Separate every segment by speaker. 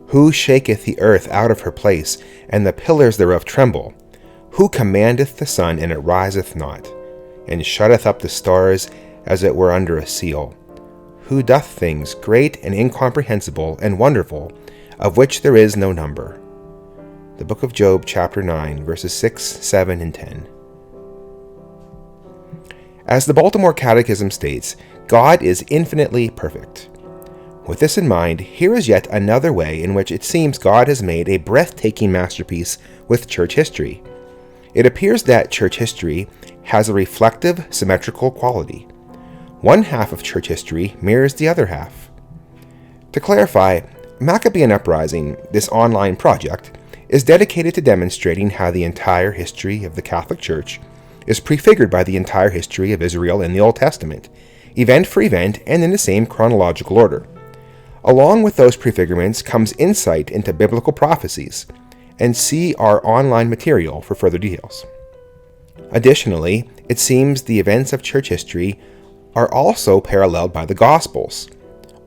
Speaker 1: Who shaketh the earth out of her place, and the pillars thereof tremble? Who commandeth the sun, and it riseth not, and shutteth up the stars as it were under a seal? Who doth things great and incomprehensible and wonderful, of which there is no number? The book of Job, chapter 9, verses 6, 7, and 10. As the Baltimore Catechism states, God is infinitely perfect. With this in mind, here is yet another way in which it seems God has made a breathtaking masterpiece with church history. It appears that church history has a reflective, symmetrical quality. One half of church history mirrors the other half. To clarify, Maccabean Uprising, this online project, is dedicated to demonstrating how the entire history of the Catholic Church is prefigured by the entire history of Israel in the Old Testament, event for event and in the same chronological order. Along with those prefigurements comes insight into biblical prophecies, and see our online material for further details. Additionally, it seems the events of church history are also paralleled by the Gospels.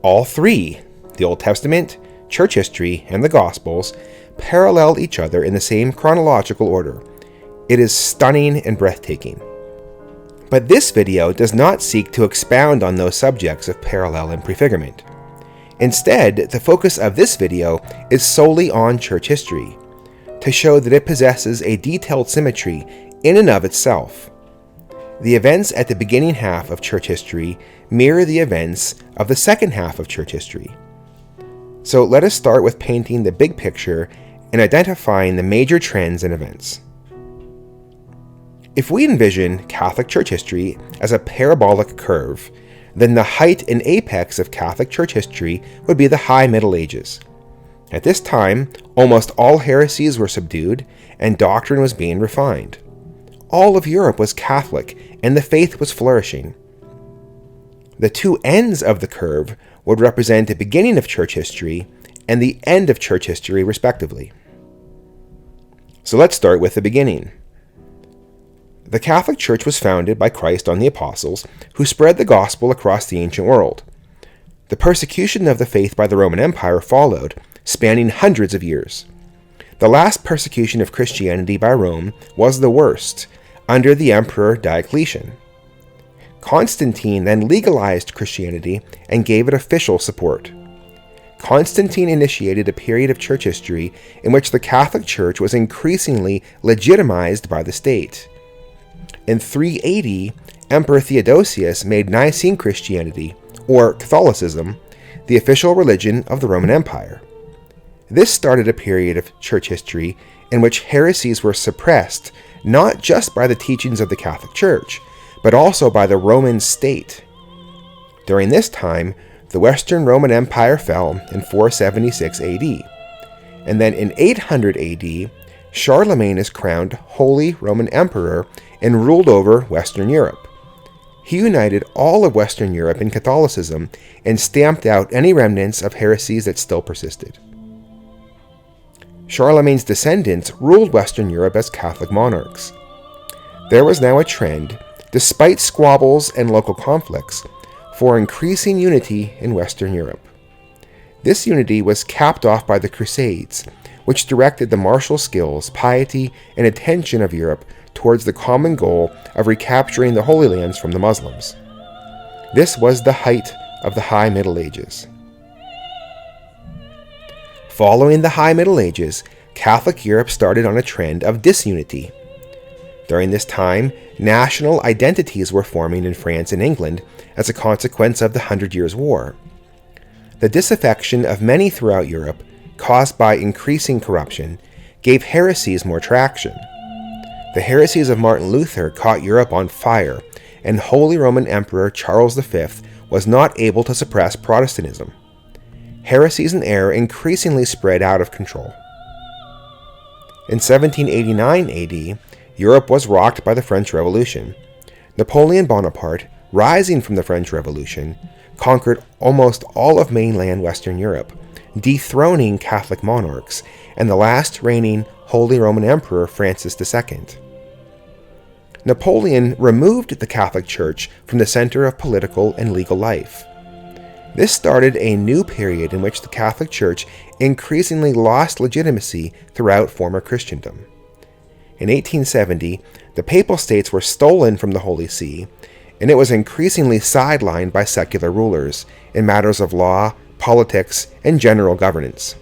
Speaker 1: All three, the Old Testament, church history, and the Gospels, parallel each other in the same chronological order. It is stunning and breathtaking. But this video does not seek to expound on those subjects of parallel and prefigurement. Instead, the focus of this video is solely on church history, to show that it possesses a detailed symmetry in and of itself. The events at the beginning half of church history mirror the events of the second half of church history. So let us start with painting the big picture and identifying the major trends and events. If we envision Catholic church history as a parabolic curve, then the height and apex of Catholic church history would be the High Middle Ages. At this time, almost all heresies were subdued and doctrine was being refined. All of Europe was Catholic and the faith was flourishing. The two ends of the curve would represent the beginning of church history and the end of church history, respectively. So let's start with the beginning. The Catholic Church was founded by Christ on the apostles, who spread the gospel across the ancient world. The persecution of the faith by the Roman Empire followed, spanning hundreds of years. The last persecution of Christianity by Rome was the worst, under the Emperor Diocletian. Constantine then legalized Christianity and gave it official support. Constantine initiated a period of church history in which the Catholic Church was increasingly legitimized by the state. In 380, Emperor Theodosius made Nicene Christianity, or Catholicism, the official religion of the Roman Empire. This started a period of church history in which heresies were suppressed not just by the teachings of the Catholic Church, but also by the Roman state. During this time, the Western Roman Empire fell in 476 AD, and then in 800 AD, Charlemagne is crowned Holy Roman Emperor and ruled over Western Europe. He united all of Western Europe in Catholicism and stamped out any remnants of heresies that still persisted. Charlemagne's descendants ruled Western Europe as Catholic monarchs. There was now a trend, despite squabbles and local conflicts, for increasing unity in Western Europe. This unity was capped off by the Crusades, which directed the martial skills, piety, and attention of Europe towards the common goal of recapturing the Holy Lands from the Muslims. This was the height of the High Middle Ages. Following the High Middle Ages, Catholic Europe started on a trend of disunity. During this time, national identities were forming in France and England as a consequence of the 100 Years' War. The disaffection of many throughout Europe, caused by increasing corruption, gave heresies more traction. The heresies of Martin Luther caught Europe on fire, and Holy Roman Emperor Charles V was not able to suppress Protestantism. Heresies and error increasingly spread out of control. In 1789 AD, Europe was rocked by the French Revolution. Napoleon Bonaparte, rising from the French Revolution, conquered almost all of mainland Western Europe, dethroning Catholic monarchs and the last reigning Holy Roman Emperor Francis II. Napoleon removed the Catholic Church from the center of political and legal life. This started a new period in which the Catholic Church increasingly lost legitimacy throughout former Christendom. In 1870, the Papal States were stolen from the Holy See, and it was increasingly sidelined by secular rulers in matters of law, politics, and general governance.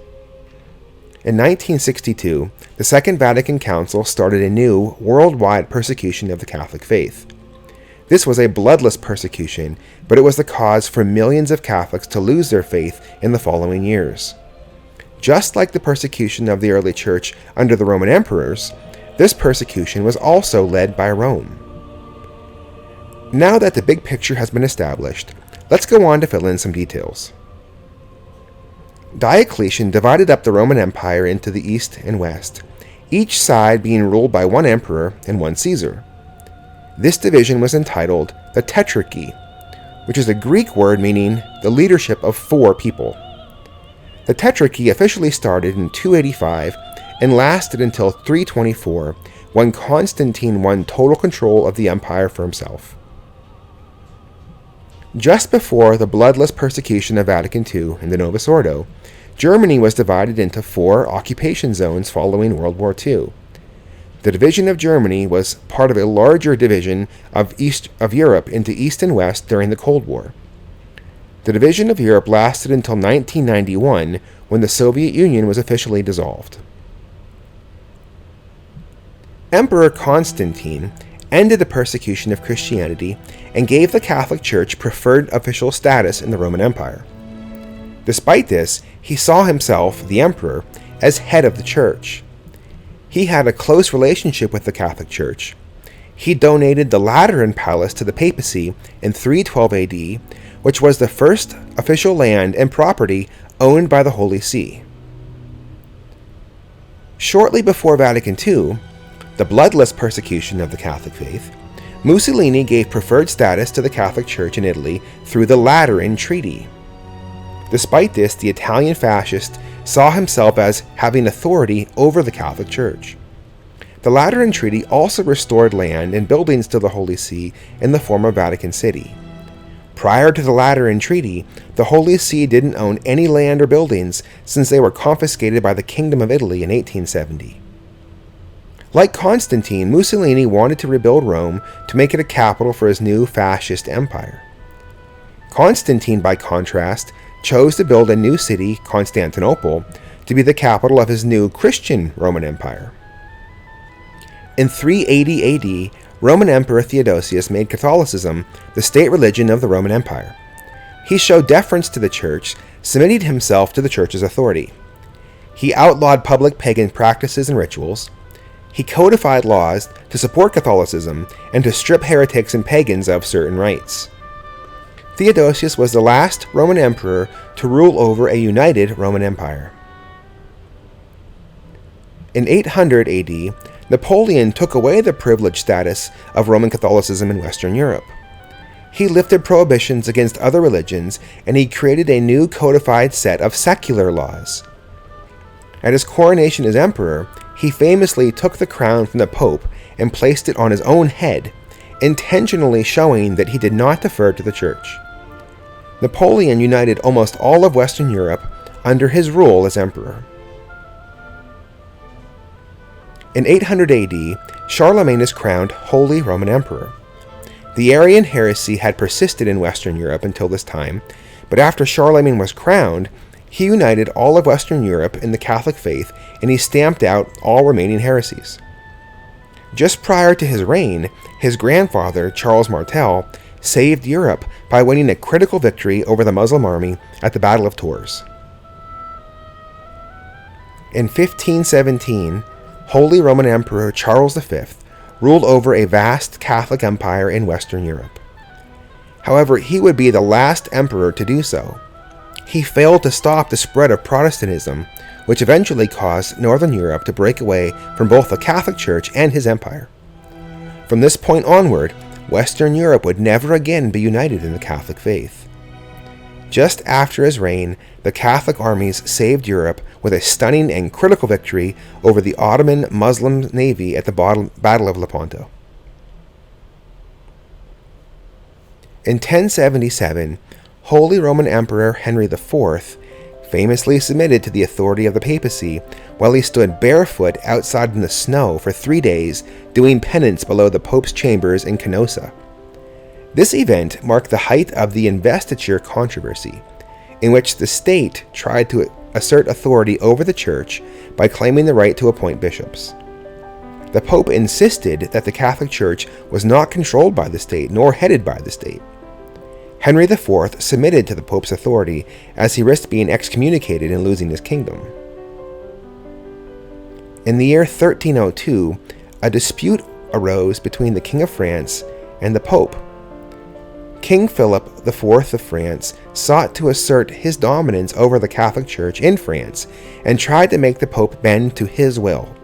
Speaker 1: In 1962, the Second Vatican Council started a new, worldwide persecution of the Catholic faith. This was a bloodless persecution, but it was the cause for millions of Catholics to lose their faith in the following years. Just like the persecution of the early Church under the Roman emperors, this persecution was also led by Rome. Now that the big picture has been established, let's go on to fill in some details. Diocletian divided up the Roman Empire into the East and West, each side being ruled by one emperor and one Caesar. This division was entitled the Tetrarchy, which is a Greek word meaning the leadership of 4 people. The Tetrarchy officially started in 285 and lasted until 324, when Constantine won total control of the empire for himself. Just before the bloodless persecution of Vatican II and the Novus Ordo, Germany was divided into 4 occupation zones following World War II. The division of Germany was part of a larger division of Europe into East and West during the Cold War. The division of Europe lasted until 1991, when the Soviet Union was officially dissolved. Emperor Constantine ended the persecution of Christianity and gave the Catholic Church preferred official status in the Roman Empire. Despite this, he saw himself, the emperor, as head of the Church. He had a close relationship with the Catholic Church. He donated the Lateran Palace to the papacy in 312 AD, which was the first official land and property owned by the Holy See. Shortly before Vatican II, the bloodless persecution of the Catholic faith, Mussolini gave preferred status to the Catholic Church in Italy through the Lateran Treaty. Despite this, the Italian fascist saw himself as having authority over the Catholic Church. The Lateran Treaty also restored land and buildings to the Holy See in the former Vatican City. Prior to the Lateran Treaty, the Holy See didn't own any land or buildings since they were confiscated by the Kingdom of Italy in 1870. Like Constantine, Mussolini wanted to rebuild Rome to make it a capital for his new fascist empire. Constantine, by contrast, chose to build a new city, Constantinople, to be the capital of his new Christian Roman Empire. In 380 AD, Roman Emperor Theodosius made Catholicism the state religion of the Roman Empire. He showed deference to the Church, submitting himself to the Church's authority. He outlawed public pagan practices and rituals. He codified laws to support Catholicism and to strip heretics and pagans of certain rights. Theodosius was the last Roman emperor to rule over a united Roman Empire. In 800 AD, Napoleon took away the privileged status of Roman Catholicism in Western Europe. He lifted prohibitions against other religions, and he created a new codified set of secular laws. At his coronation as emperor, he famously took the crown from the Pope and placed it on his own head, intentionally showing that he did not defer to the Church. Napoleon united almost all of Western Europe under his rule as emperor. In 800 AD, Charlemagne is crowned Holy Roman Emperor. The Arian heresy had persisted in Western Europe until this time, but after Charlemagne was crowned, he united all of Western Europe in the Catholic faith, and he stamped out all remaining heresies. Just prior to his reign, his grandfather, Charles Martel, saved Europe by winning a critical victory over the Muslim army at the Battle of Tours. In 1517, Holy Roman Emperor Charles V ruled over a vast Catholic empire in Western Europe. However, he would be the last emperor to do so. He failed to stop the spread of Protestantism, which eventually caused Northern Europe to break away from both the Catholic Church and his empire. From this point onward, Western Europe would never again be united in the Catholic faith. Just after his reign, the Catholic armies saved Europe with a stunning and critical victory over the Ottoman Muslim navy at the Battle of Lepanto. In 1077, Holy Roman Emperor Henry IV famously submitted to the authority of the papacy while he stood barefoot outside in the snow for 3 days doing penance below the Pope's chambers in Canossa. This event marked the height of the investiture controversy, in which the state tried to assert authority over the Church by claiming the right to appoint bishops. The Pope insisted that the Catholic Church was not controlled by the state nor headed by the state. Henry IV submitted to the Pope's authority as he risked being excommunicated and losing his kingdom. In the year 1302, a dispute arose between the King of France and the Pope. King Philip IV of France sought to assert his dominance over the Catholic Church in France and tried to make the Pope bend to his will.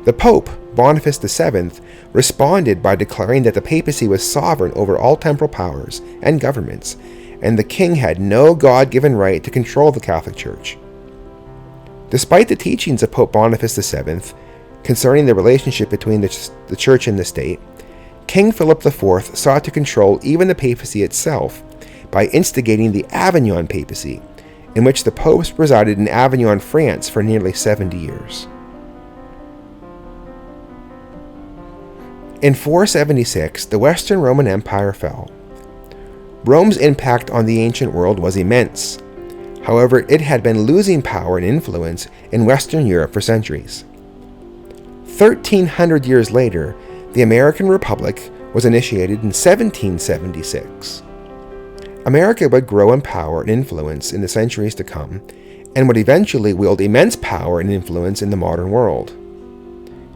Speaker 1: The Pope, Boniface VII, responded by declaring that the papacy was sovereign over all temporal powers and governments, and the king had no God-given right to control the Catholic Church. Despite the teachings of Pope Boniface VII concerning the relationship between the Church and the state, King Philip IV sought to control even the papacy itself by instigating the Avignon papacy, in which the popes resided in Avignon, France for nearly 70 years. In 476, the Western Roman Empire fell. Rome's impact on the ancient world was immense. However, it had been losing power and influence in Western Europe for centuries. 1,300 years later, the American Republic was initiated in 1776. America would grow in power and influence in the centuries to come, and would eventually wield immense power and influence in the modern world.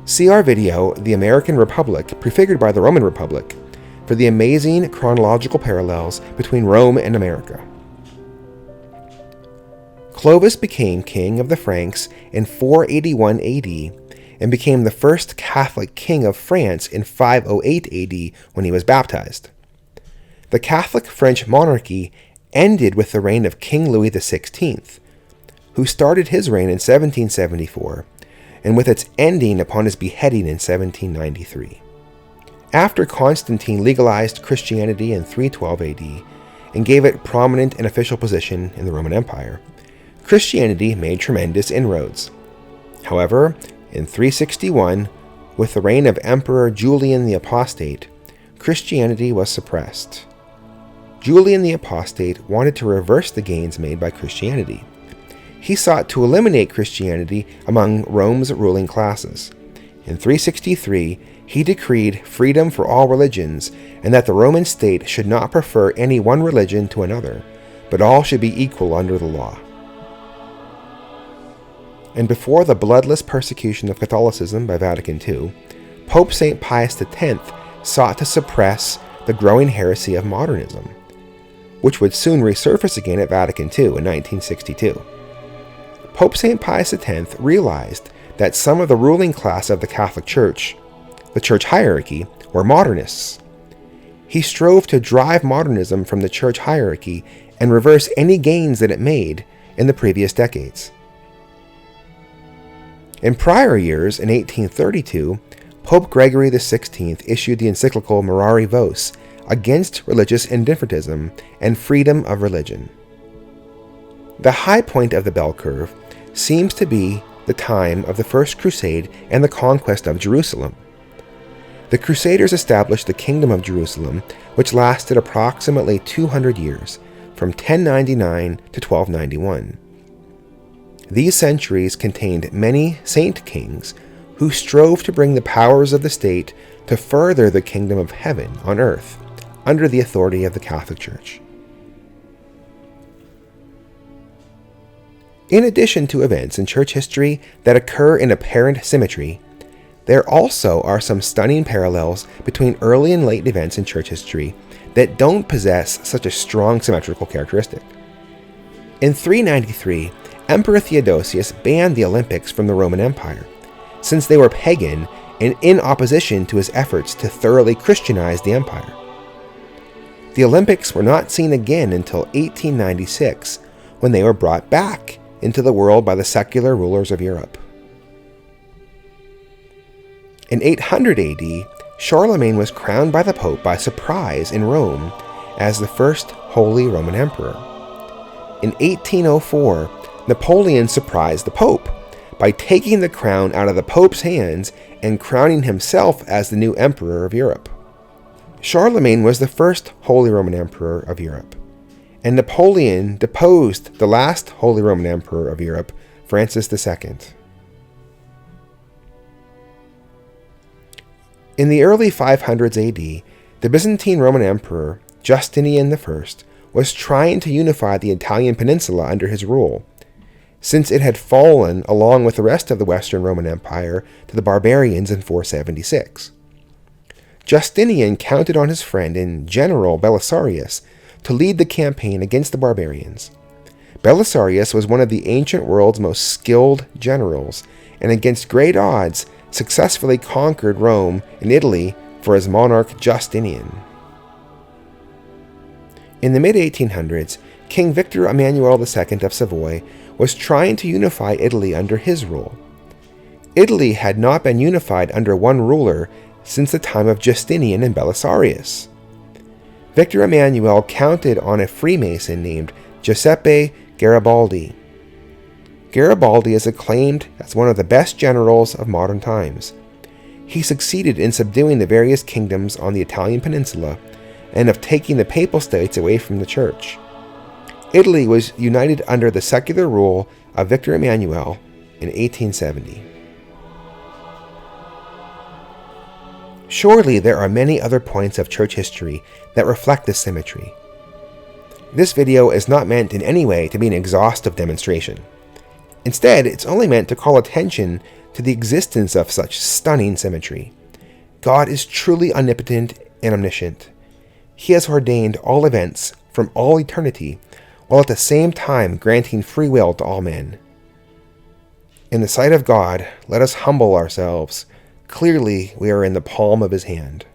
Speaker 1: See our video, The American Republic, prefigured by the Roman Republic, for the amazing chronological parallels between Rome and America. Clovis became king of the Franks in 481 AD and became the first Catholic king of France in 508 AD when he was baptized. The Catholic French monarchy ended with the reign of King Louis XVI, who started his reign in 1774, and with its ending upon his beheading in 1793. After Constantine legalized Christianity in 312 AD and gave it prominent and official position in the Roman Empire, Christianity made tremendous inroads. However, in 361, with the reign of Emperor Julian the Apostate, Christianity was suppressed. Julian the Apostate wanted to reverse the gains made by Christianity. He sought to eliminate Christianity among Rome's ruling classes. In 363, he decreed freedom for all religions and that the Roman state should not prefer any one religion to another, but all should be equal under the law. And before the bloodless persecution of Catholicism by Vatican II, Pope St. Pius X sought to suppress the growing heresy of modernism, which would soon resurface again at Vatican II in 1962. Pope St. Pius X realized that some of the ruling class of the Catholic Church, the church hierarchy, were modernists. He strove to drive modernism from the church hierarchy and reverse any gains that it made in the previous decades. In prior years, in 1832, Pope Gregory XVI issued the encyclical Mirari Vos against religious indifferentism and freedom of religion. The high point of the bell curve seems to be the time of the First Crusade and the conquest of Jerusalem. The Crusaders established the Kingdom of Jerusalem, which lasted approximately 200 years, from 1099 to 1291. These centuries contained many saint kings who strove to bring the powers of the state to further the kingdom of heaven on earth, under the authority of the Catholic Church. In addition to events in church history that occur in apparent symmetry, there also are some stunning parallels between early and late events in church history that don't possess such a strong symmetrical characteristic. In 393, Emperor Theodosius banned the Olympics from the Roman Empire, since they were pagan and in opposition to his efforts to thoroughly Christianize the empire. The Olympics were not seen again until 1896, when they were brought back into the world by the secular rulers of Europe. In 800 AD, Charlemagne was crowned by the Pope by surprise in Rome as the first Holy Roman Emperor. In 1804, Napoleon surprised the Pope by taking the crown out of the Pope's hands and crowning himself as the new Emperor of Europe. Charlemagne was the first Holy Roman Emperor of Europe, and Napoleon deposed the last Holy Roman Emperor of Europe, Francis II. In the early 500s AD, the Byzantine Roman Emperor, Justinian I, was trying to unify the Italian peninsula under his rule, since it had fallen along with the rest of the Western Roman Empire to the barbarians in 476. Justinian counted on his friend and general Belisarius to lead the campaign against the barbarians. Belisarius was one of the ancient world's most skilled generals, and against great odds successfully conquered Rome and Italy for his monarch Justinian. In the mid-1800s, King Victor Emmanuel II of Savoy was trying to unify Italy under his rule. Italy had not been unified under one ruler since the time of Justinian and Belisarius. Victor Emmanuel counted on a Freemason named Giuseppe Garibaldi. Garibaldi is acclaimed as one of the best generals of modern times. He succeeded in subduing the various kingdoms on the Italian peninsula and of taking the Papal States away from the Church. Italy was united under the secular rule of Victor Emmanuel in 1870. Surely there are many other points of church history that reflect this symmetry. This video is not meant in any way to be an exhaustive demonstration. Instead, it's only meant to call attention to the existence of such stunning symmetry. God is truly omnipotent and omniscient. He has ordained all events from all eternity, while at the same time granting free will to all men. In the sight of God, let us humble ourselves. Clearly, we are in the palm of his hand.